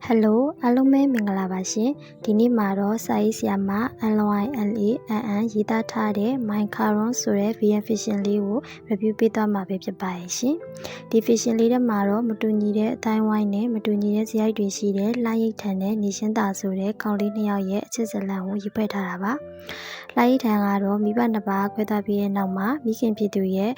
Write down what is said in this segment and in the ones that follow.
Hello အားလုံးပဲမင်္ဂလာပါရှင်ဒီနေ့မှာတော့စာရေးဆရာမ LYLANN ရေးသားထားတဲ့ Minecraft ဆိုတဲ့ VN Fiction လေးကို review ပေးသွားမှာပဲဖြစ်ပါရဲ့ရှင်ဒီ Fiction လေးထဲမှာတော့မတူညီတဲ့အတိုင်းဝိုင်းနဲ့မတူညီတဲ့ဇာတ်တွေရှိတဲ့လှရိတ်ထန်တဲ့နေရှင်းတာဆိုတဲ့ကောင်လေးနှစ်ယောက်ရဲ့အချစ်ဇလံကိုရေးဖွဲ့ထားတာပါလှရိတ်ထန်ကတော့မိဘနှစ်ပါးခွဲသွားပြီးတဲ့နောက်မှာမိခင်ဖြစ်သူရဲ့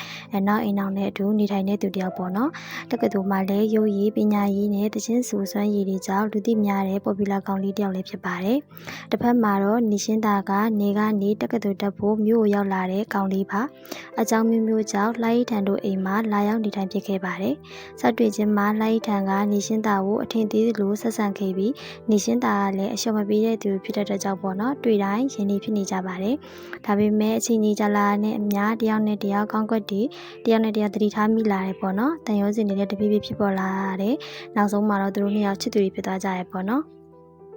နောက်အိမ်နောက်နဲ့အတူနေထိုင်တဲ့သူတယောက်ပေါ့နော်တက္ကသိုလ်မှာလည်းရုပ်ရည်ပညာရေးနဲ့တခြင်းစုစွမ်းရည်တွေကြောင့်လူသိများတဲ့ popular ကောင်လေးတယောက်လည်းဖြစ်ပါတယ်။တစ်ဖက်မှာတော့နေရှင်းတာကနေကနေတက္ကသိုလ်တက်ဖို့မြို့ကိုရောက်လာတဲ့ကောင်လေးပါ။အကြောင်းမျိုးမျိုးကြောင့်လှရိတ်ထန်တို့အိမ်မှာလာရောက်နေထိုင်ဖြစ်ခဲ့ပါတယ်။စတွေ့ချင်းမှာလှရိတ်ထန်ကနေရှင်းတာကိုအထင်သေးလို့ဆက်ဆံခဲ့ပြီးနေရှင်းတာကလည်းအရှုံးမပေးတဲ့သူဖြစ်တဲ့ကြောင့်ပေါ့နော်တွေ့တိုင်းရင်းနှီးဖြစ်နေကြပါတယ်။ဒါပေမဲ့အချိန်ကြီးကြာလာနဲ့အများတယောက်နဲ့တယောက်ကောင်းကွက်တီတယောက်နဲ့တယောက်တတိထားမိလာတယ်ပေါ့နော်။တန်ရုံးစင်နေတဲ့တပြည့်ပြည့်ဖြစ်ပေါ်လာတဲ့နောက်ဆုံးမှာတော့သူတို့နှစ်ယောက်ချစ်သူတွေဖြစ်သွားကြရပေါ့နော်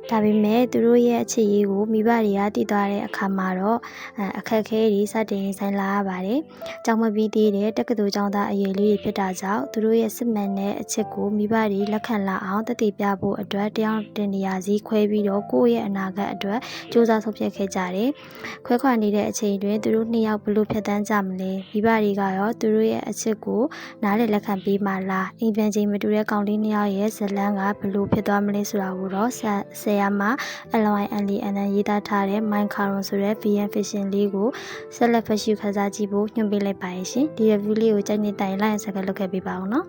ဒါပေမဲ့သူတို့ရဲ့အခြေရေးကိုမိဘတွေကတည်သွားတဲ့အခါမှာတော့အခက်အခဲတွေစတင်ရင်ဆိုင်လာရပါတယ်။ကြောင်မပြီးသေးတဲ့တက္ကသိုလ်ကျောင်းသားအရေးလေးတွေဖြစ်တာကြောင့်သူတို့ရဲ့စစ်မှန်တဲ့အချက်ကိုမိဘတွေလက်ခံလာအောင်တည်ပြဖို့အတွက်တရားတင်နေရာစီခွဲပြီးတော့ကိုယ့်ရဲ့အနာဂတ်အတွက်စူးစမ်းဆုံးဖြတ်ခဲ့ကြတယ်။ခွဲခွာနေတဲ့အချိန်တွင်သူတို့နှစ်ယောက်ဘလို့ဖြတ်တန်းကြမလဲ။မိဘတွေကရောသူတို့ရဲ့အချက်ကိုနားလည်လက်ခံပေးမှလား။အိမ်ပြန်ချိန်မတူတဲ့ကောင်လေးနှစ်ယောက်ရဲ့ဇလန်းကဘလို့ဖြစ်သွားမလဲဆိုတာကိုတော့ဆရာမ LYLANN ရေးသားထားတဲ့ Minecraft ဆိုတဲ့ VN Fiction လေးကိုဆက်လက်ဖတ်ရှုခန်းစားကြည့်ဖို့ညွှန်ပေးလိုက်ပါရရှင်ဒီ review လေးကိုကြိုက်နေတိုင်လိုက်ဆက်လုပ်ခဲ့ပေးပါဦးနော်